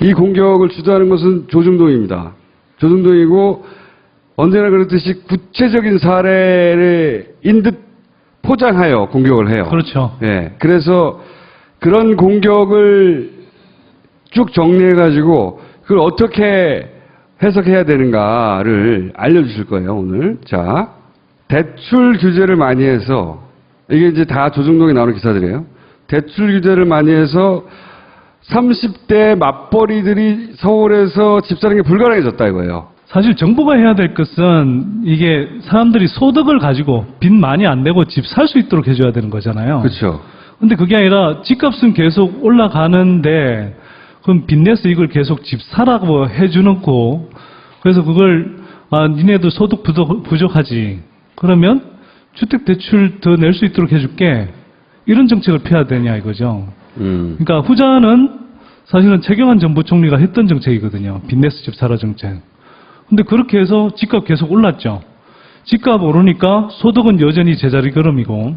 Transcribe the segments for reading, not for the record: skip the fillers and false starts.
이 공격을 주도하는 것은 조중동입니다. 조중동이고 언제나 그렇듯이 구체적인 사례를 인 듯 포장하여 공격을 해요. 그렇죠. 예. 그래서 그런 공격을 쭉 정리해가지고 그걸 어떻게 해석해야 되는가를 알려주실 거예요, 오늘. 자, 대출 규제를 많이 해서, 이게 이제 다 조중동에 나오는 기사들이에요. 대출 규제를 많이 해서 30대 맞벌이들이 서울에서 집 사는 게 불가능해졌다 이거예요. 사실 정부가 해야 될 것은 이게 사람들이 소득을 가지고 빚 많이 안 내고 집 살 수 있도록 해줘야 되는 거잖아요. 그렇죠. 근데 그게 아니라 집값은 계속 올라가는데 그럼 빚내서 이걸 계속 집 사라고 해주는 거 그래서 그걸 니네도 소득 부족하지 그러면 주택대출 더 낼 수 있도록 해줄게 이런 정책을 펴야 되냐 이거죠. 그러니까 후자는 사실은 최경환 전 부총리가 했던 정책이거든요. 빚내서 집 사라 정책. 근데 그렇게 해서 집값 계속 올랐죠. 집값 오르니까 소득은 여전히 제자리 걸음이고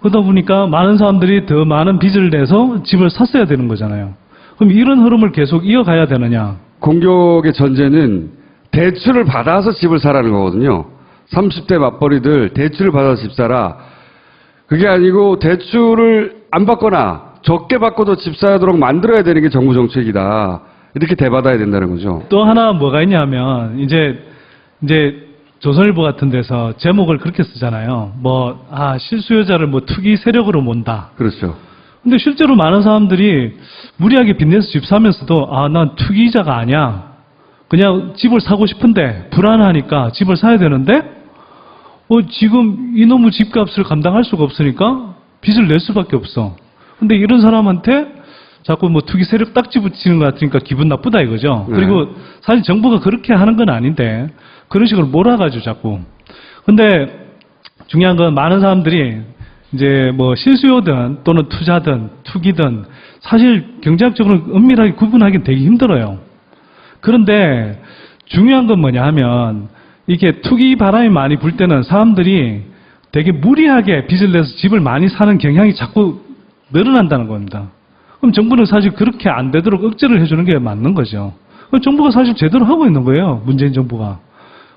그러다 보니까 많은 사람들이 더 많은 빚을 내서 집을 샀어야 되는 거잖아요. 그럼 이런 흐름을 계속 이어가야 되느냐? 공격의 전제는 대출을 받아서 집을 사라는 거거든요. 30대 맞벌이들 대출을 받아서 집 사라. 그게 아니고 대출을 안 받거나 적게 받고도 집 사도록 만들어야 되는 게 정부 정책이다. 이렇게 대받아야 된다는 거죠. 또 하나 뭐가 있냐면 이제 조선일보 같은 데서 제목을 그렇게 쓰잖아요. 실수요자를 투기 세력으로 몬다. 그렇죠. 근데 실제로 많은 사람들이 무리하게 빚내서 집 사면서도 난 투기자가 아니야. 그냥 집을 사고 싶은데 불안하니까 집을 사야 되는데 지금 이놈의 집값을 감당할 수가 없으니까 빚을 낼 수밖에 없어. 근데 이런 사람한테 자꾸 투기 세력 딱지 붙이는 것 같으니까 기분 나쁘다 이거죠. 네. 그리고 사실 정부가 그렇게 하는 건 아닌데 그런 식으로 몰아가지고 자꾸. 근데 중요한 건 많은 사람들이 이제 실수요든 또는 투자든 투기든 사실 경제학적으로 은밀하게 구분하기는 되게 힘들어요. 그런데 중요한 건 뭐냐 하면 이게 투기 바람이 많이 불 때는 사람들이 되게 무리하게 빚을 내서 집을 많이 사는 경향이 자꾸 늘어난다는 겁니다. 그럼 정부는 사실 그렇게 안 되도록 억제를 해주는 게 맞는 거죠. 그럼 정부가 사실 제대로 하고 있는 거예요. 문재인 정부가.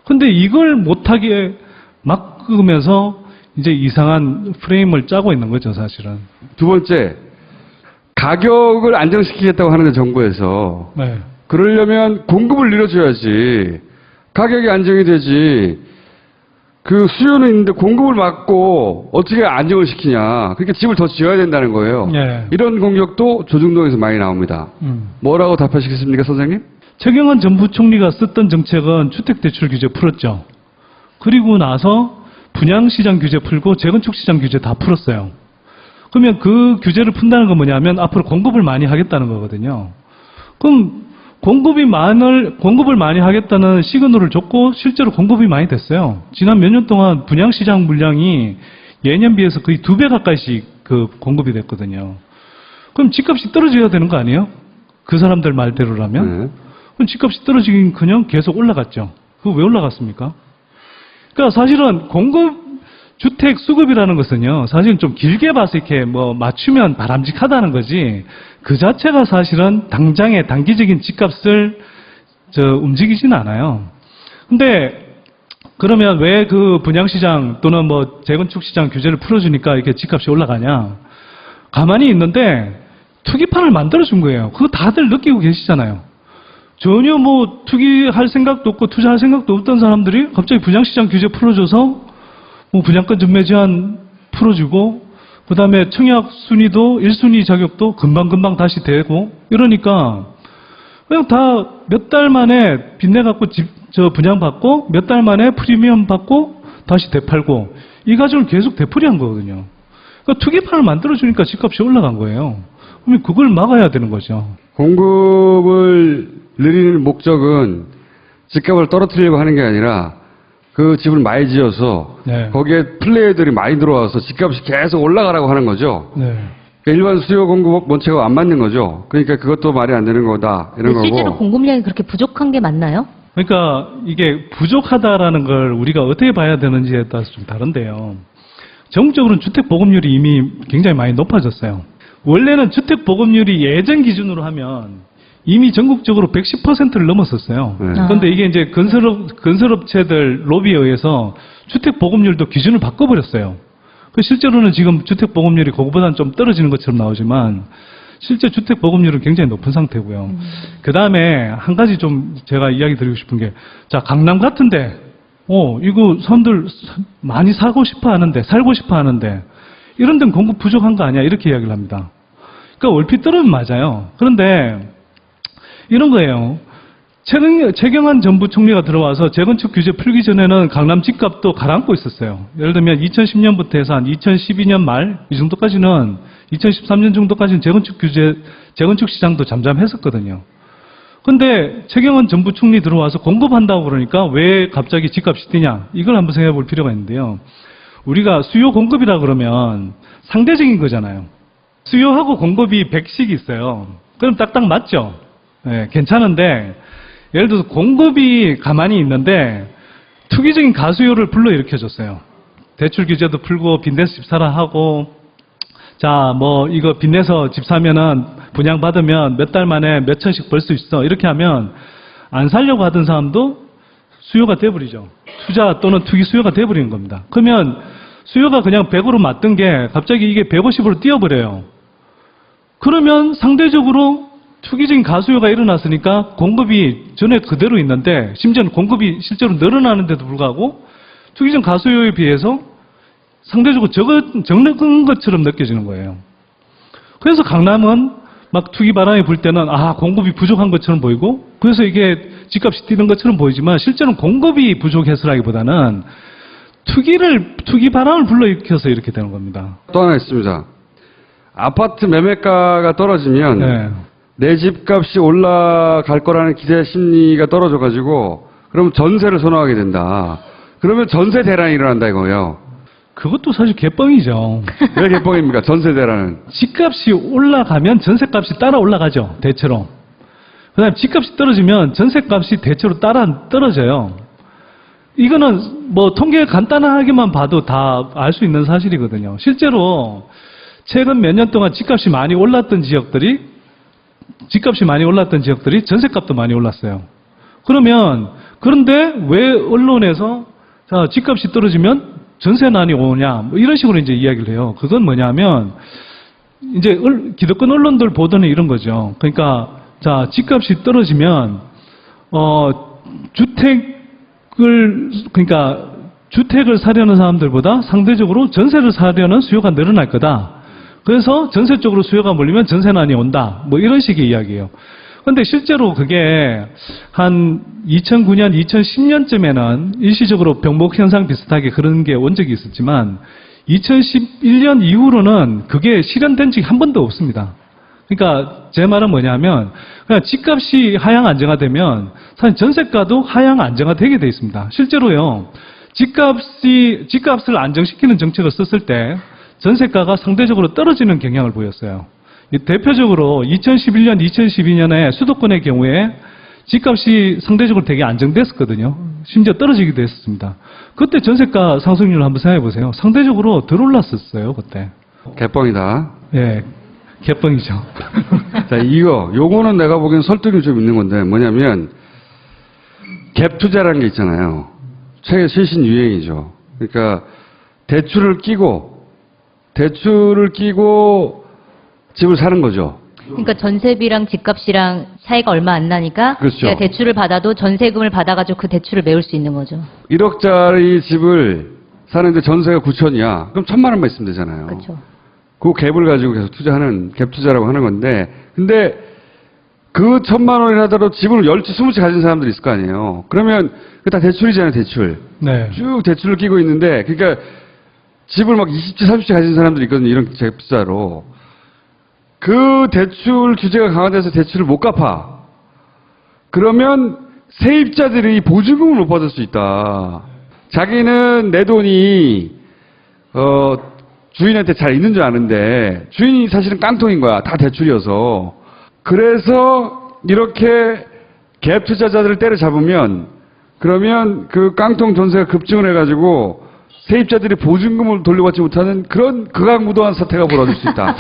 근데 이걸 못하게 막으면서 이제 이상한 프레임을 짜고 있는 거죠, 사실은. 두 번째, 가격을 안정시키겠다고 하는데 정부에서. 네. 그러려면 공급을 늘려줘야지. 가격이 안정이 되지. 그 수요는 있는데 공급을 막고 어떻게 안정을 시키냐. 그러니까 집을 더 지어야 된다는 거예요. 네. 이런 공격도 조중동에서 많이 나옵니다. 뭐라고 답하시겠습니까, 선생님? 최경환 전 부총리가 썼던 정책은 주택대출 규제 풀었죠. 그리고 나서 분양시장 규제 풀고 재건축시장 규제 다 풀었어요. 그러면 그 규제를 푼다는 건 뭐냐면 앞으로 공급을 많이 하겠다는 거거든요. 그럼 공급을 많이 하겠다는 시그널을 줬고 실제로 공급이 많이 됐어요. 지난 몇 년 동안 분양시장 물량이 예년 비해서 거의 2배 가까이씩 공급이 됐거든요. 그럼 집값이 떨어져야 되는 거 아니에요? 그 사람들 말대로라면? 네. 그럼 집값이 떨어지긴커녕 계속 올라갔죠. 그거 왜 올라갔습니까? 그러니까 사실은 주택 수급이라는 것은요, 사실은 좀 길게 봐서 이렇게 맞추면 바람직하다는 거지, 그 자체가 사실은 당장의 단기적인 집값을 움직이진 않아요. 근데, 그러면 왜 그 분양시장 또는 재건축시장 규제를 풀어주니까 이렇게 집값이 올라가냐? 가만히 있는데, 투기판을 만들어준 거예요. 그거 다들 느끼고 계시잖아요. 전혀 투기할 생각도 없고 투자할 생각도 없던 사람들이 갑자기 분양시장 규제 풀어줘서 분양권 전매 제한 풀어주고 그 다음에 청약 순위도 1순위 자격도 금방금방 다시 되고 이러니까 그냥 다 몇 달 만에 빚내갖고 분양받고 몇 달 만에 프리미엄 받고 다시 되팔고 이 과정을 계속 되풀이한 거거든요. 그러니까 투기판을 만들어주니까 집값이 올라간 거예요. 그러면 그걸 막아야 되는 거죠. 공급을 늘리는 목적은 집값을 떨어뜨리려고 하는 게 아니라 그 집을 많이 지어서 네. 거기에 플레이어들이 많이 들어와서 집값이 계속 올라가라고 하는 거죠. 네. 그러니까 일반 수요 공급 원칙하고 안 맞는 거죠. 그러니까 그것도 말이 안 되는 거다 이런 거고. 실제로 공급량이 그렇게 부족한 게 맞나요? 그러니까 이게 부족하다라는 걸 우리가 어떻게 봐야 되는지에 따라서 좀 다른데요. 전국적으로는 주택 보급률이 이미 굉장히 많이 높아졌어요. 원래는 주택 보급률이 예전 기준으로 하면 이미 전국적으로 110%를 넘었었어요. 네. 그런데 이게 이제 건설업체들 로비에 의해서 주택 보급률도 기준을 바꿔버렸어요. 실제로는 지금 주택 보급률이 그거보다는 좀 떨어지는 것처럼 나오지만 실제 주택 보급률은 굉장히 높은 상태고요. 그 다음에 한 가지 좀 제가 이야기 드리고 싶은 게, 자, 강남 같은데, 이거 사람들 많이 사고 싶어 하는데, 살고 싶어 하는데, 이런 데는 공급 부족한 거 아니야? 이렇게 이야기를 합니다. 그러니까 얼핏 들으면 맞아요. 그런데 이런 거예요. 최경환 정부 총리가 들어와서 재건축 규제 풀기 전에는 강남 집값도 가라앉고 있었어요. 예를 들면 2010년부터 해서 한 2012년 말 이 정도까지는 2013년 정도까지는 재건축 시장도 잠잠했었거든요. 근데 최경환 정부 총리 들어와서 공급한다고 그러니까 왜 갑자기 집값이 뛰냐? 이걸 한번 생각해 볼 필요가 있는데요. 우리가 수요 공급이라 그러면 상대적인 거잖아요. 수요하고 공급이 100씩 있어요. 그럼 딱딱 맞죠? 네, 괜찮은데 예를 들어서 공급이 가만히 있는데 투기적인 가수요를 불러일으켜줬어요. 대출 규제도 풀고 빚내서 집 사라 하고, 자, 뭐 이거 빚내서 집 사면은 분양받으면 몇 달 만에 몇 천씩 벌 수 있어. 이렇게 하면 안 살려고 하던 사람도 수요가 돼버리죠. 투자 또는 투기 수요가 돼버리는 겁니다. 그러면 수요가 그냥 100으로 맞던 게 갑자기 이게 150으로 뛰어버려요. 그러면 상대적으로 투기적인 가수요가 일어났으니까 공급이 전에 그대로 있는데, 심지어는 공급이 실제로 늘어나는데도 불구하고 투기적 가수요에 비해서 상대적으로 적은 것처럼 느껴지는 거예요. 그래서 강남은 막 투기 바람이 불 때는 공급이 부족한 것처럼 보이고, 그래서 이게 집값이 뛰는 것처럼 보이지만 실제로는 공급이 부족해서라기보다는 투기 바람을 불러일으켜서 이렇게 되는 겁니다. 또 하나 있습니다. 아파트 매매가가 떨어지면 네. 내 집값이 올라갈 거라는 기대 심리가 떨어져가지고 그럼 전세를 선호하게 된다. 그러면 전세 대란이 일어난다 이거예요. 그것도 사실 개뻥이죠. 왜 개뻥입니까? 전세 대란은. 집값이 올라가면 전세값이 따라 올라가죠. 대체로. 그 다음에 집값이 떨어지면 전세값이 대체로 따라 떨어져요. 이거는 뭐 통계 간단하게만 봐도 다 알 수 있는 사실이거든요. 실제로 최근 몇 년 동안 집값이 많이 올랐던 지역들이 전세값도 많이 올랐어요. 그런데 왜 언론에서 자, 집값이 떨어지면 전세난이 오냐, 뭐 이런 식으로 이제 이야기를 해요. 그건 뭐냐면, 이제 기득권 언론들 보도는 이런 거죠. 그러니까, 자, 집값이 떨어지면, 주택을 사려는 사람들보다 상대적으로 전세를 사려는 수요가 늘어날 거다. 그래서 전세 쪽으로 수요가 몰리면 전세난이 온다. 뭐 이런 식의 이야기예요. 근데 실제로 그게 한 2009년, 2010년쯤에는 일시적으로 병목 현상 비슷하게 그런 게 온 적이 있었지만 2011년 이후로는 그게 실현된 적이 한 번도 없습니다. 그러니까 제 말은 뭐냐면 그냥 집값이 하향 안정화되면 사실 전세가도 하향 안정화되게 돼 있습니다. 실제로요. 집값을 안정시키는 정책을 썼을 때 전세가가 상대적으로 떨어지는 경향을 보였어요. 대표적으로 2011년, 2012년에 수도권의 경우에 집값이 상대적으로 되게 안정됐었거든요. 심지어 떨어지기도 했었습니다. 그때 전세가 상승률을 한번 생각해 보세요. 상대적으로 덜 올랐었어요, 그때. 개뻥이다. 예, 개뻥이죠. 자, 요거는 내가 보기엔 설득이 좀 있는 건데, 뭐냐면, 갭 투자라는 게 있잖아요. 최근 최신 유행이죠. 그러니까, 대출을 끼고 집을 사는 거죠. 그러니까 전세비랑 집값이랑 차이가 얼마 안 나니까 그렇죠. 제가 대출을 받아도 전세금을 받아가지고 그 대출을 메울 수 있는 거죠. 1억짜리 집을 사는데 전세가 9천이야. 그럼 1,000만 원만 있으면 되잖아요. 그렇죠. 그 갭을 가지고 계속 투자하는 갭 투자라고 하는 건데, 근데 그 1,000만 원이라도 집을 10채, 20채 가진 사람들이 있을 거 아니에요. 그러면 그 다 대출이잖아요, 대출. 네. 쭉 대출을 끼고 있는데, 그러니까 집을 막 20채, 30채 가진 사람들이 있거든요. 이런 갭 투자로. 그 대출 규제가 강화돼서 대출을 못 갚아. 그러면 세입자들이 보증금을 못 받을 수 있다. 자기는 내 돈이 주인한테 잘 있는 줄 아는데 주인이 사실은 깡통인 거야. 다 대출이어서. 그래서 이렇게 갭 투자자들을 때려잡으면 그러면 그 깡통 전세가 급증을 해가지고 세입자들이 보증금을 돌려받지 못하는 그런 극악무도한 사태가 벌어질 수 있다.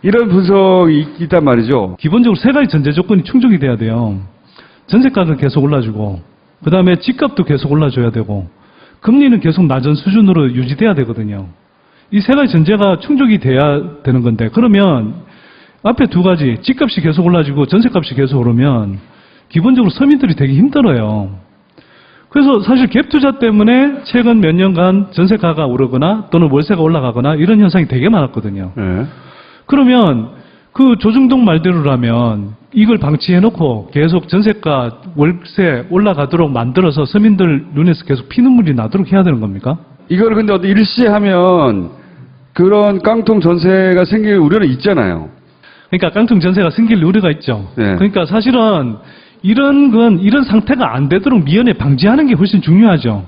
이런 분석이 있단 말이죠. 기본적으로 세 가지 전제 조건이 충족이 돼야 돼요. 전세가는 계속 올라주고, 그 다음에 집값도 계속 올라줘야 되고, 금리는 계속 낮은 수준으로 유지돼야 되거든요. 이 세 가지 전제가 충족이 돼야 되는 건데, 그러면 앞에 두 가지, 집값이 계속 올라지고 전세값이 계속 오르면 기본적으로 서민들이 되게 힘들어요. 그래서 사실 갭 투자 때문에 최근 몇 년간 전세가가 오르거나 또는 월세가 올라가거나 이런 현상이 되게 많았거든요. 네. 그러면 그 조중동 말대로라면 이걸 방치해놓고 계속 전세가, 월세 올라가도록 만들어서 서민들 눈에서 계속 피눈물이 나도록 해야 되는 겁니까? 이걸 근데 어디 일시하면 그런 깡통 전세가 생길 우려는 있잖아요. 그러니까 깡통 전세가 생길 우려가 있죠. 네. 그러니까 사실은 이런 상태가 안 되도록 미연에 방지하는 게 훨씬 중요하죠.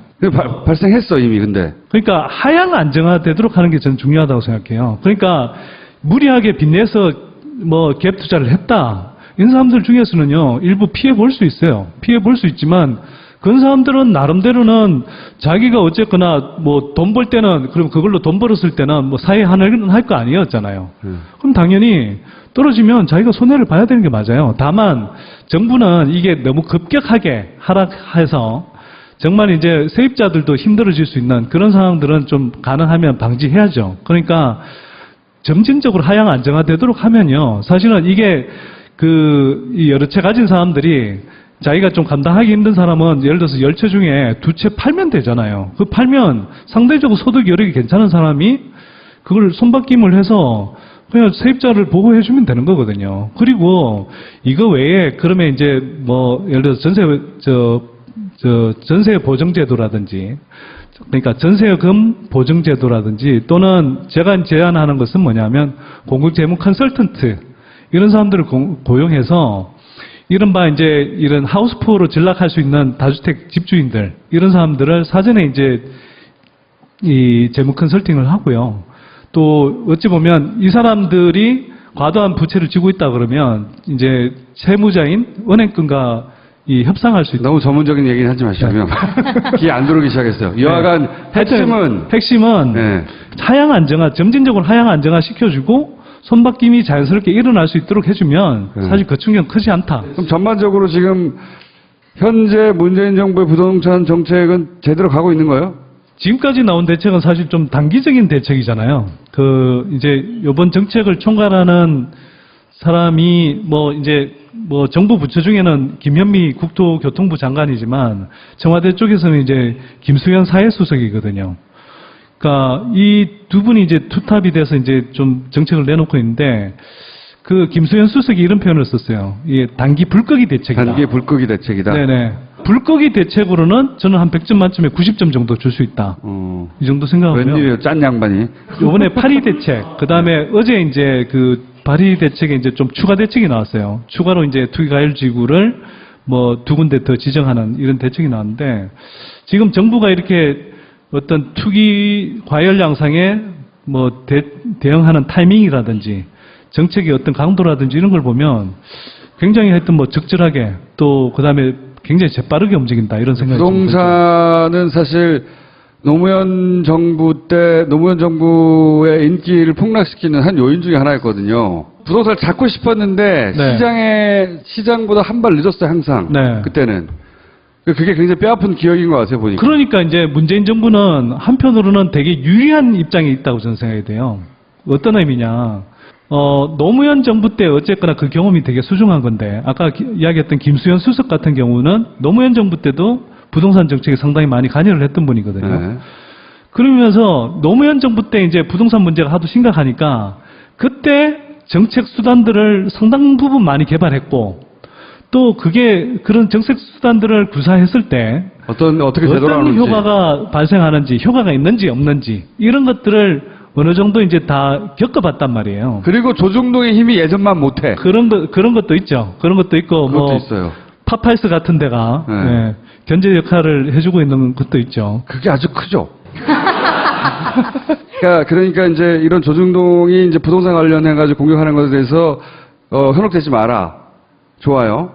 발생했어 이미 근데. 그러니까 하향 안정화되도록 하는 게 저는 중요하다고 생각해요. 그러니까 무리하게 빚내서 뭐 갭 투자를 했다. 이런 사람들 중에서는요, 일부 피해 볼 수 있어요. 피해 볼 수 있지만, 그런 사람들은 나름대로는 자기가 어쨌거나 뭐 돈 벌 때는, 그럼 그걸로 돈 벌었을 때는 뭐 사회 하나는 할 거 아니었잖아요. 그럼 당연히 떨어지면 자기가 손해를 봐야 되는 게 맞아요. 다만, 정부는 이게 너무 급격하게 하락해서 정말 이제 세입자들도 힘들어질 수 있는 그런 상황들은 좀 가능하면 방지해야죠. 그러니까 점진적으로 하향 안정화되도록 하면요. 사실은 이게 이 여러 채 가진 사람들이 자기가 좀 감당하기 힘든 사람은 예를 들어서 10채 중에 2채 팔면 되잖아요. 그 팔면 상대적으로 소득 여력이 괜찮은 사람이 그걸 손바뀜을 해서 그냥 세입자를 보호해주면 되는 거거든요. 그리고 이거 외에 그러면 이제 뭐 예를 들어서 전세 보증제도라든지 그러니까 전세금 보증제도라든지 또는 제가 제안하는 것은 뭐냐면 공급재무 컨설턴트 이런 사람들을 고용해서 이른바 이제 이런 하우스푸어로 전락할 수 있는 다주택 집주인들 이런 사람들을 사전에 이제 이 재무 컨설팅을 하고요. 또 어찌 보면 이 사람들이 과도한 부채를 지고 있다 그러면 이제 채무자인 은행권과 이 협상할 수 있다. 너무 전문적인 얘기는 하지 마시고요. 귀에 안 들어오기 시작했어요. 여하간 핵심은 네. 하향 안정화, 점진적으로 하향 안정화 시켜주고 손바뀜이 자연스럽게 일어날 수 있도록 해주면 사실 그 충격은 크지 않다. 그럼 전반적으로 지금 현재 문재인 정부의 부동산 정책은 제대로 가고 있는 거예요? 지금까지 나온 대책은 사실 좀 단기적인 대책이잖아요. 이제 요번 정책을 총괄하는 사람이 뭐 정부 부처 중에는 김현미 국토교통부 장관이지만 청와대 쪽에서는 이제 김수현 사회수석이거든요. 그러니까 이 두 분이 이제 투탑이 돼서 이제 좀 정책을 내놓고 있는데 그 김수현 수석이 이런 표현을 썼어요. 이게 단기 불꺼기 대책이다. 단기 불꺼기 대책이다. 네네. 불꺼기 대책으로는 저는 한 100점 만점에 90점 정도 줄 수 있다. 이 정도 생각하고요. 웬일이에요, 짠 양반이. 이번에 파리 대책, 그 다음에 어제 이제 파리 대책에 이제 좀 추가 대책이 나왔어요. 추가로 이제 투기과열지구를 뭐 2군데 더 지정하는 이런 대책이 나왔는데 지금 정부가 이렇게 어떤 투기 과열 양상에 뭐 대응하는 타이밍이라든지 정책의 어떤 강도라든지 이런 걸 보면 굉장히 하여튼 뭐 적절하게 또 그다음에 굉장히 재빠르게 움직인다 이런 생각이 부동산은 사실 노무현 정부의 인기를 폭락시키는 한 요인 중에 하나였거든요. 부동산을 잡고 싶었는데 네. 시장보다 한 발 늦었어요 항상. 네. 그때는. 그게 굉장히 뼈아픈 기억인 것 같아요 보니까. 그러니까 이제 문재인 정부는 한편으로는 되게 유리한 입장에 있다고 저는 생각이 돼요. 어떤 의미냐. 노무현 정부 때 어쨌거나 그 경험이 되게 소중한 건데 아까 이야기했던 김수현 수석 같은 경우는 노무현 정부 때도 부동산 정책에 상당히 많이 관여를 했던 분이거든요. 네. 그러면서 노무현 정부 때 이제 부동산 문제가 하도 심각하니까 그때 정책 수단들을 상당 부분 많이 개발했고 또 그런 정책 수단들을 구사했을 때 어떻게 어떤 되돌아오는지 효과가 발생하는지 효과가 있는지 없는지 이런 것들을 어느 정도 이제 다 겪어봤단 말이에요. 그리고 조중동의 힘이 예전만 못해. 그런 것도 있죠. 그런 것도 있고 그것도 있어요. 파파이스 같은 데가 네. 예, 견제 역할을 해주고 있는 것도 있죠. 그게 아주 크죠. 그러니까 이제 이런 조중동이 이제 부동산 관련해가지고 공격하는 것에 대해서 현혹되지 마라. 좋아요.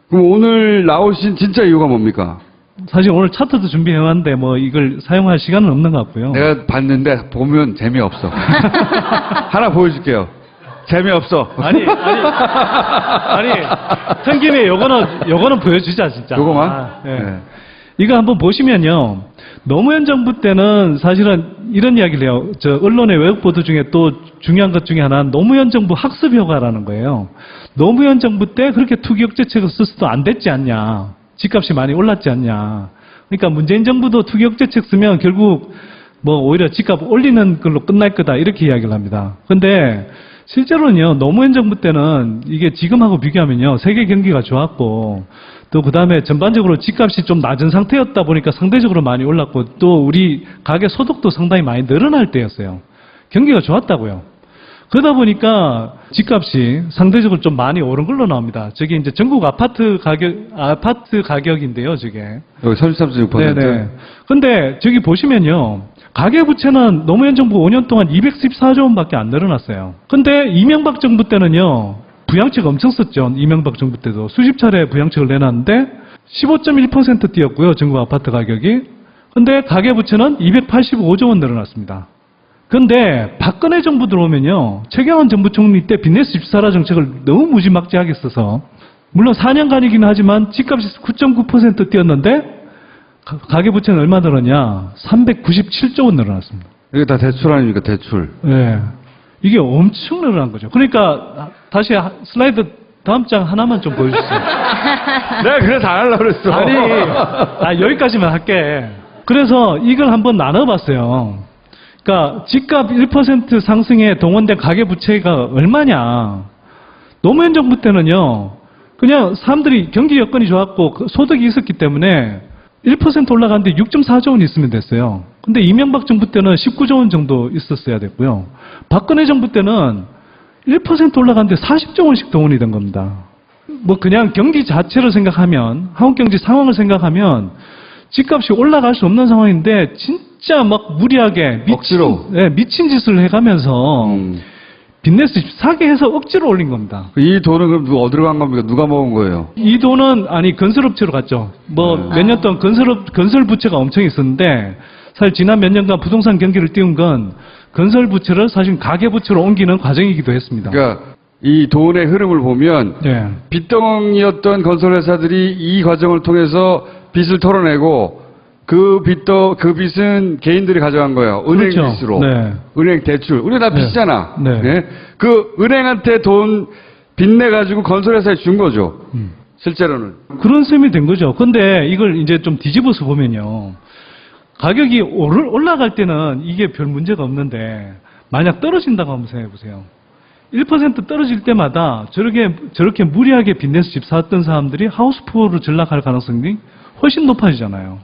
그럼 오늘 나오신 진짜 이유가 뭡니까? 사실 오늘 차트도 준비해왔는데 뭐 이걸 사용할 시간은 없는 것 같고요. 내가 봤는데 보면 재미없어. 하나 보여줄게요. 재미없어. 아니, 한 김에 요거는 보여주자, 진짜. 요거만? 예. 네. 이거 한번 보시면요. 노무현 정부 때는 사실은 이런 이야기를 해요. 언론의 외국 보도 중에 또 중요한 것 중에 하나는 노무현 정부 학습 효과라는 거예요. 노무현 정부 때 그렇게 투기 억제책을 썼어도 안 됐지 않냐. 집값이 많이 올랐지 않냐. 그러니까 문재인 정부도 투기 억제책 쓰면 결국 뭐 오히려 집값 올리는 걸로 끝날 거다. 이렇게 이야기를 합니다. 근데 실제로는요, 노무현 정부 때는 이게 지금하고 비교하면요, 세계 경기가 좋았고, 또 그 다음에 전반적으로 집값이 좀 낮은 상태였다 보니까 상대적으로 많이 올랐고, 또 우리 가계 소득도 상당히 많이 늘어날 때였어요. 경기가 좋았다고요. 그러다 보니까 집값이 상대적으로 좀 많이 오른 걸로 나옵니다. 저게 이제 전국 아파트 가격인데요, 저게. 여기 33.6%. 네네. 근데 저기 보시면요. 가계부채는 노무현 정부 5년 동안 214조 원밖에 안 늘어났어요. 근데 이명박 정부 때는요. 부양책 엄청 썼죠. 이명박 정부 때도. 수십 차례 부양책을 내놨는데 15.1% 뛰었고요. 전국 아파트 가격이. 근데 가계부채는 285조 원 늘어났습니다. 근데 박근혜 정부 들어오면요. 최경환 정부 총리 때 빚내서 집 사라 정책을 너무 무지막지하게 써서 물론 4년간이긴 하지만 집값이 9.9% 뛰었는데 가계부채는 얼마 늘었냐? 397조 원 늘어났습니다. 이게 다 대출 아닙니까? 대출. 네. 이게 엄청 늘어난 거죠. 그러니까 다시 슬라이드 다음 장 하나만 좀 보여주세요. 내가 그래서 안 하려고 그랬어. 아니, 여기까지만 할게. 그래서 이걸 한번 나눠봤어요. 그러니까 집값 1% 상승에 동원된 가계부채가 얼마냐. 노무현 정부 때는요. 그냥 사람들이 경기 여건이 좋았고 소득이 있었기 때문에 1% 올라가는데 6.4조 원 있으면 됐어요. 근데 이명박 정부 때는 19조 원 정도 있었어야 됐고요. 박근혜 정부 때는 1% 올라가는데 40조 원씩 동원이 된 겁니다. 뭐 그냥 경기 자체를 생각하면, 한국 경제 상황을 생각하면 집값이 올라갈 수 없는 상황인데 진짜 막 무리하게 억지로. 미친 짓을 해가면서 빚내서 집 사게 해서 억지로 올린 겁니다. 이 돈은 그럼 어디로 간 겁니까? 누가 먹은 거예요? 이 돈은 건설업체로 갔죠. 뭐 몇 년 동안 건설 부채가 엄청 있었는데 사실 지난 몇 년간 부동산 경기를 띄운 건 건설 부채를 사실 가계 부채로 옮기는 과정이기도 했습니다. 그러니까 이 돈의 흐름을 보면 네. 빚덩이였던 건설회사들이 이 과정을 통해서 빚을 털어내고 그 빚은 개인들이 가져간 거예요. 은행 그렇죠. 빚으로. 네. 은행 대출. 우리 다 빚이잖아. 네. 그 은행한테 돈 빚내가지고 건설회사에 준 거죠. 실제로는. 그런 셈이 된 거죠. 근데 이걸 이제 좀 뒤집어서 보면요. 가격이 올라갈 때는 이게 별 문제가 없는데 만약 떨어진다고 한번 생각해 보세요. 1% 떨어질 때마다 저렇게 무리하게 빚내서 집 샀던 사람들이 하우스푸어로 전락할 가능성이 훨씬 높아지잖아요.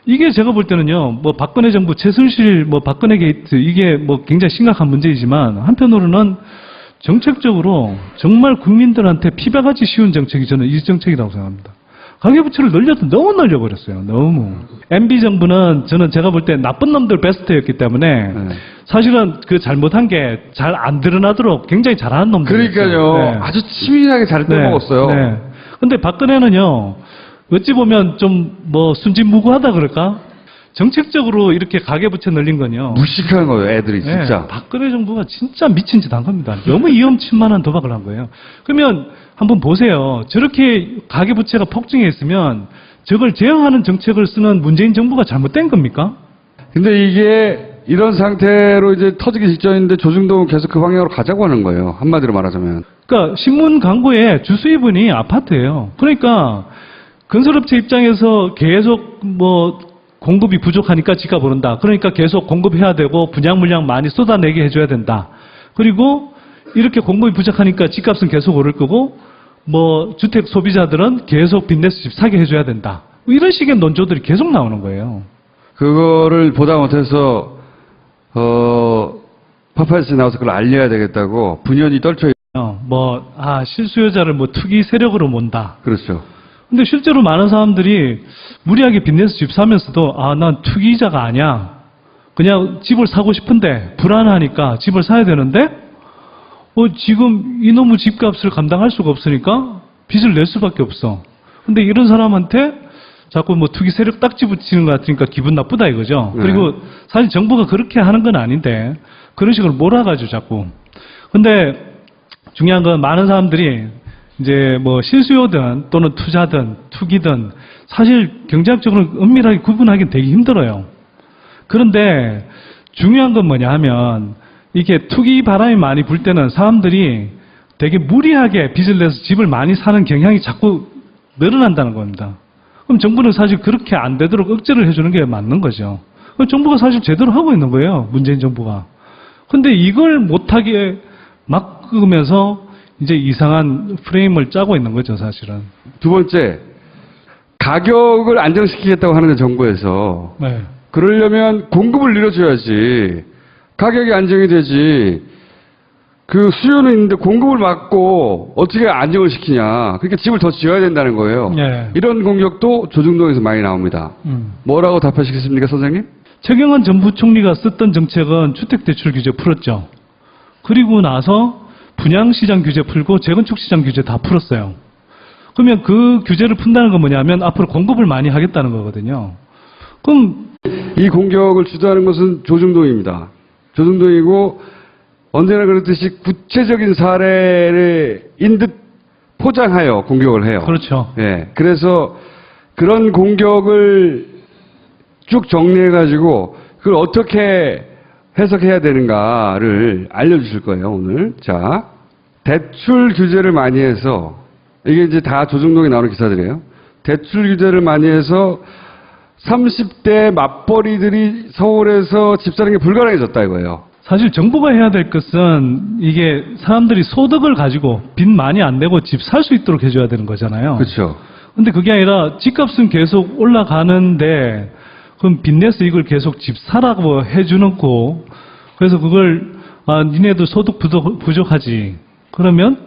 이게 제가 볼 때는요, 뭐 박근혜 정부 최순실, 뭐 박근혜 게이트, 이게 뭐 굉장히 심각한 문제이지만 한편으로는 정책적으로 정말 국민들한테 피박하기 쉬운 정책이 저는 이 정책이라고 생각합니다. 가계부채를 늘려도 너무 늘려버렸어요. 너무. MB 정부는 제가 볼 때 나쁜 놈들 베스트였기 때문에 사실은 그 잘못한 게 잘 안 드러나도록 굉장히 잘하는 놈들이었어요. 그러니까요. 아주 치밀하게 잘 빼먹었어요. 네. 근데 박근혜는요, 어찌 보면 좀 뭐 순진무구하다 그럴까? 정책적으로 이렇게 가계부채 늘린 건요. 무식한 거예요, 애들이 진짜. 박근혜 정부가 진짜 미친 짓 한 겁니다. 너무 위험천만한 도박을 한 거예요. 그러면 한번 보세요. 저렇게 가계부채가 폭증해 있으면 저걸 제어하는 정책을 쓰는 문재인 정부가 잘못된 겁니까? 근데 이게 이런 상태로 이제 터지기 직전인데 조중동은 계속 그 방향으로 가자고 하는 거예요. 한마디로 말하자면. 그러니까 신문 광고에 주수입은이 아파트예요. 그러니까 건설업체 입장에서 계속 뭐 공급이 부족하니까 집값 오른다. 그러니까 계속 공급해야 되고 분양 물량 많이 쏟아내게 해줘야 된다. 그리고 이렇게 공급이 부족하니까 집값은 계속 오를 거고 뭐 주택 소비자들은 계속 빚내서 집 사게 해줘야 된다. 뭐 이런 식의 논조들이 계속 나오는 거예요. 그거를 보다 못해서 파파이스에 나와서 그걸 알려야 되겠다고 분연히 떨쳐. 실수요자를 뭐 투기 세력으로 몬다. 그렇죠. 근데 실제로 많은 사람들이 무리하게 빚내서 집 사면서도 난 투기자가 아니야. 그냥 집을 사고 싶은데 불안하니까 집을 사야 되는데 지금 이놈의 집값을 감당할 수가 없으니까 빚을 낼 수밖에 없어. 근데 이런 사람한테 자꾸 뭐 투기 세력 딱지 붙이는 것 같으니까 기분 나쁘다 이거죠. 네. 그리고 사실 정부가 그렇게 하는 건 아닌데 그런 식으로 몰아가지고 자꾸. 근데 중요한 건 많은 사람들이 이제 뭐 실수요든 또는 투자든 투기든 사실 경제학적으로 은밀하게 구분하기는 되게 힘들어요. 그런데 중요한 건 뭐냐 하면 이게 투기 바람이 많이 불 때는 사람들이 되게 무리하게 빚을 내서 집을 많이 사는 경향이 자꾸 늘어난다는 겁니다. 그럼 정부는 사실 그렇게 안 되도록 억제를 해주는 게 맞는 거죠. 그럼 정부가 사실 제대로 하고 있는 거예요. 문재인 정부가. 근데 이걸 못하게 막으면서 이제 이상한 프레임을 짜고 있는 거죠, 사실은. 두 번째, 가격을 안정시키겠다고 하는데 정부에서 네. 그러려면 공급을 늘려줘야지. 가격이 안정이 되지. 그 수요는 있는데 공급을 막고 어떻게 안정을 시키냐. 그러니까 집을 더 지어야 된다는 거예요. 네. 이런 공격도 조중동에서 많이 나옵니다. 뭐라고 답하시겠습니까, 선생님? 최경환 전 부총리가 썼던 정책은 주택대출 규제 풀었죠. 그리고 나서 분양시장 규제 풀고 재건축시장 규제 다 풀었어요. 그러면 그 규제를 푼다는 건 뭐냐면 앞으로 공급을 많이 하겠다는 거거든요. 그럼 이 공격을 주도하는 것은 조중동입니다. 조중동이고 언제나 그렇듯이 구체적인 사례인 듯 포장하여 공격을 해요. 그렇죠. 예. 그래서 그런 공격을 쭉 정리해가지고 그걸 어떻게 해석해야 되는가를 알려주실 거예요, 오늘. 자, 대출 규제를 많이 해서, 이게 이제 다 조중동에 나오는 기사들이에요. 대출 규제를 많이 해서 30대 맞벌이들이 서울에서 집 사는 게 불가능해졌다 이거예요. 사실 정부가 해야 될 것은 이게 사람들이 소득을 가지고 빚 많이 안 내고 집 살 수 있도록 해줘야 되는 거잖아요. 그렇죠. 근데 그게 아니라 집값은 계속 올라가는데 그럼 빚내서 이걸 계속 집 사라고 해주놓고 그래서 그걸 니네도 소득 부족하지. 그러면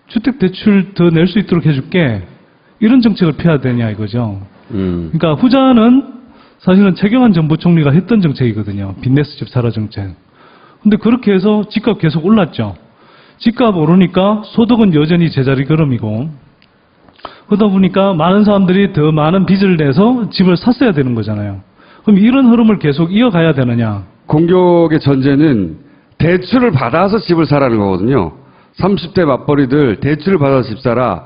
주택대출 더 낼 수 있도록 해줄게. 이런 정책을 펴야 되냐 이거죠. 그러니까 후자는 사실은 최경환 전 부총리가 했던 정책이거든요. 빚내서 집 사라 정책. 근데 그렇게 해서 집값 계속 올랐죠. 집값 오르니까 소득은 여전히 제자리 걸음이고 그러다 보니까 많은 사람들이 더 많은 빚을 내서 집을 샀어야 되는 거잖아요. 그럼 이런 흐름을 계속 이어가야 되느냐? 공격의 전제는 대출을 받아서 집을 사라는 거거든요. 30대 맞벌이들 대출을 받아서 집 사라.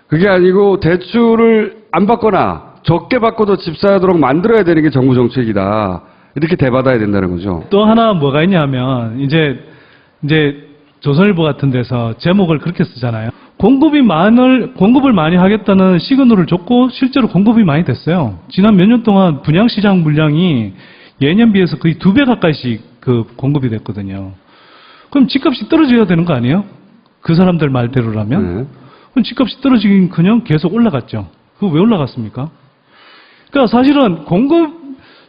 그게 아니고 대출을 안 받거나 적게 받고도 집 사도록 만들어야 되는 게 정부 정책이다. 이렇게 대받아야 된다는 거죠. 또 하나 뭐가 있냐면 이제 조선일보 같은 데서 제목을 그렇게 쓰잖아요. 공급을 많이 하겠다는 시그널을 줬고 실제로 공급이 많이 됐어요. 지난 몇 년 동안 분양시장 물량이 예년 비해서 거의 2배 가까이씩 그 공급이 됐거든요. 그럼 집값이 떨어져야 되는 거 아니에요? 그 사람들 말대로라면? 네. 그럼 집값이 떨어지긴커녕 계속 올라갔죠. 그거 왜 올라갔습니까? 그러니까 사실은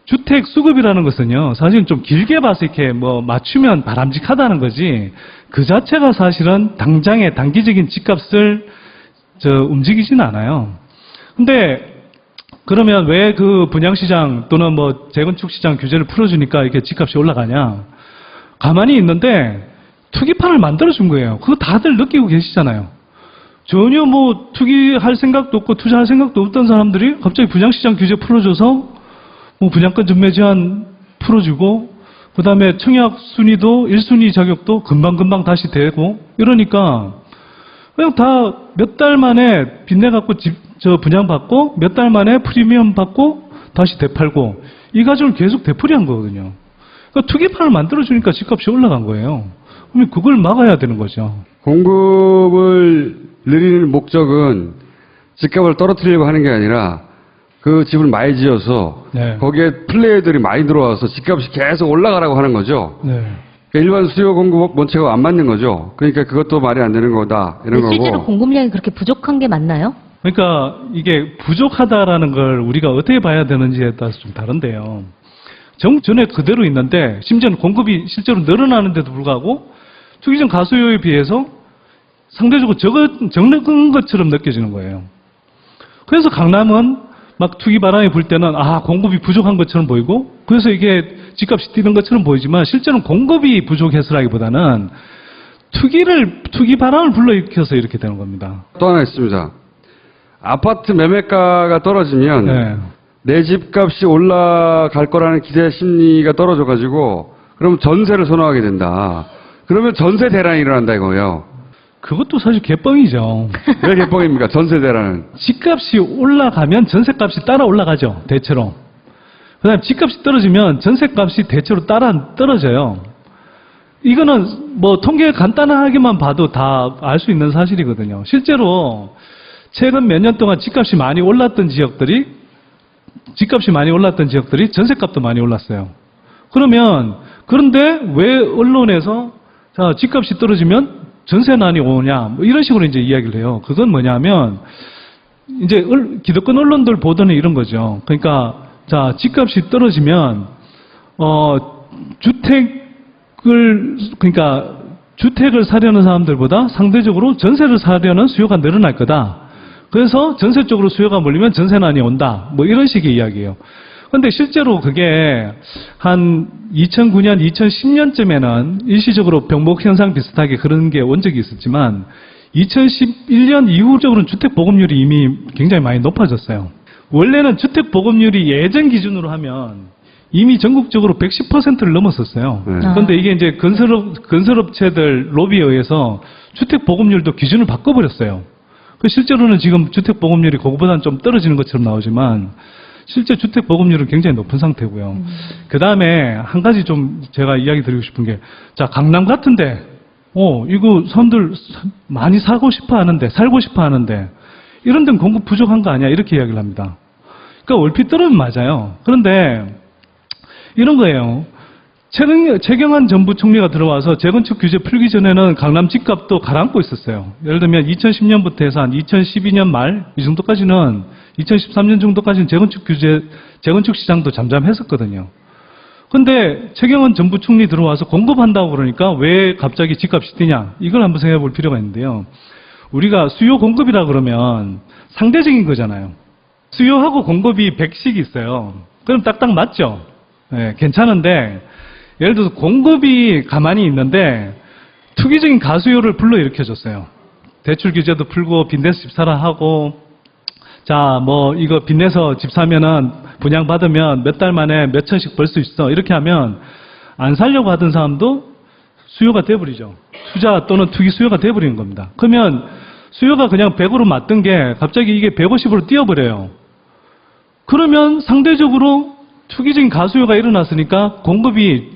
주택 수급이라는 것은요, 사실은 좀 길게 봐서 이렇게 뭐 맞추면 바람직하다는 거지, 그 자체가 사실은 당장의 단기적인 집값을 움직이지는 않아요. 근데, 그러면 왜 그 분양시장 또는 뭐 재건축시장 규제를 풀어주니까 이렇게 집값이 올라가냐? 가만히 있는데 투기판을 만들어준 거예요. 그거 다들 느끼고 계시잖아요. 전혀 뭐 투기할 생각도 없고 투자할 생각도 없던 사람들이 갑자기 분양시장 규제 풀어줘서 뭐 분양권 전매 제한 풀어주고 그 다음에 청약 순위도 1순위 자격도 금방금방 다시 되고 이러니까 그냥 다 몇 달 만에 빚내갖고 분양받고 몇 달 만에 프리미엄 받고 다시 되팔고 이 과정을 계속 되풀이한 거거든요. 그러니까 투기판을 만들어주니까 집값이 올라간 거예요. 그럼 그걸 막아야 되는 거죠. 공급을 늘리는 목적은 집값을 떨어뜨리려고 하는 게 아니라 그 집을 많이 지어서 네. 거기에 플레이어들이 많이 들어와서 집값이 계속 올라가라고 하는 거죠. 네. 그러니까 일반 수요 공급 원칙하고 안 맞는 거죠. 그러니까 그것도 말이 안 되는 거다 이런 거고. 실제로 공급량이 그렇게 부족한 게 맞나요? 그러니까 이게 부족하다라는 걸 우리가 어떻게 봐야 되는지에 따라서 좀 다른데요. 전에 그대로 있는데 심지어는 공급이 실제로 늘어나는데도 불구하고 투기적 가수요에 비해서 상대적으로 적은 것처럼 느껴지는 거예요. 그래서 강남은 막 투기 바람이 불 때는 공급이 부족한 것처럼 보이고 그래서 이게 집값이 뛰는 것처럼 보이지만 실제로는 공급이 부족해서라기보다는 투기 바람을 불러일으켜서 이렇게 되는 겁니다. 또 하나 있습니다. 아파트 매매가가 떨어지면 네. 내 집값이 올라갈 거라는 기대 심리가 떨어져가지고 그럼 전세를 선호하게 된다. 그러면 전세 대란이 일어난다 이거예요. 그것도 사실 개뻥이죠. 왜 개뻥입니까? 전세 대란은. 집값이 올라가면 전세값이 따라 올라가죠. 대체로. 그다음에 집값이 떨어지면 전세값이 대체로 따라 떨어져요. 이거는 뭐 통계 간단하게만 봐도 다 알 수 있는 사실이거든요. 실제로 최근 몇 년 동안 집값이 많이 올랐던 지역들이 전세값도 많이 올랐어요. 그런데 왜 언론에서 자, 집값이 떨어지면 전세난이 오냐 뭐 이런 식으로 이제 이야기를 해요. 그건 뭐냐면 이제 기득권 언론들 보도는 이런 거죠. 그러니까 자, 집값이 떨어지면 주택을 사려는 사람들보다 상대적으로 전세를 사려는 수요가 늘어날 거다. 그래서 전세 쪽으로 수요가 몰리면 전세난이 온다. 뭐 이런 식의 이야기예요. 근데 실제로 그게 한 2009년, 2010년쯤에는 일시적으로 병목 현상 비슷하게 그런 게 온 적이 있었지만 2011년 이후적으로는 주택 보급률이 이미 굉장히 많이 높아졌어요. 원래는 주택 보급률이 예전 기준으로 하면 이미 전국적으로 110%를 넘었었어요. 네. 그런데 이게 이제 건설업체들 로비에 의해서 주택 보급률도 기준을 바꿔버렸어요. 실제로는 지금 주택 보급률이 그거보다는 좀 떨어지는 것처럼 나오지만 실제 주택 보급률은 굉장히 높은 상태고요. 그 다음에 한 가지 좀 제가 이야기 드리고 싶은 게, 자, 강남 같은데, 이거 사람들 많이 살고 싶어 하는데, 이런 데는 공급 부족한 거 아니야? 이렇게 이야기를 합니다. 그러니까 얼핏 들으면 맞아요. 그런데 이런 거예요. 최경환 정부 총리가 들어와서 재건축 규제 풀기 전에는 강남 집값도 가라앉고 있었어요. 예를 들면 2010년부터 해서 한 2012년 말 이 정도까지는 2013년 정도까지는 재건축 시장도 잠잠했었거든요. 근데 최경환 정부 총리 들어와서 공급한다고 그러니까 왜 갑자기 집값이 뛰냐? 이걸 한번 생각해 볼 필요가 있는데요. 우리가 수요 공급이라 그러면 상대적인 거잖아요. 수요하고 공급이 100씩 있어요. 그럼 딱딱 맞죠? 네, 괜찮은데 예를 들어서 공급이 가만히 있는데 투기적인 가수요를 불러일으켜줬어요. 대출 규제도 풀고 빚내서 집 사라 하고, 자, 뭐 이거 빚내서 집 사면은 분양받으면 몇 달 만에 몇 천씩 벌 수 있어. 이렇게 하면 안 살려고 하던 사람도 수요가 돼버리죠. 투자 또는 투기 수요가 돼버리는 겁니다. 그러면 수요가 그냥 100으로 맞던 게 갑자기 이게 150으로 뛰어버려요. 그러면 상대적으로 투기적인 가수요가 일어났으니까 공급이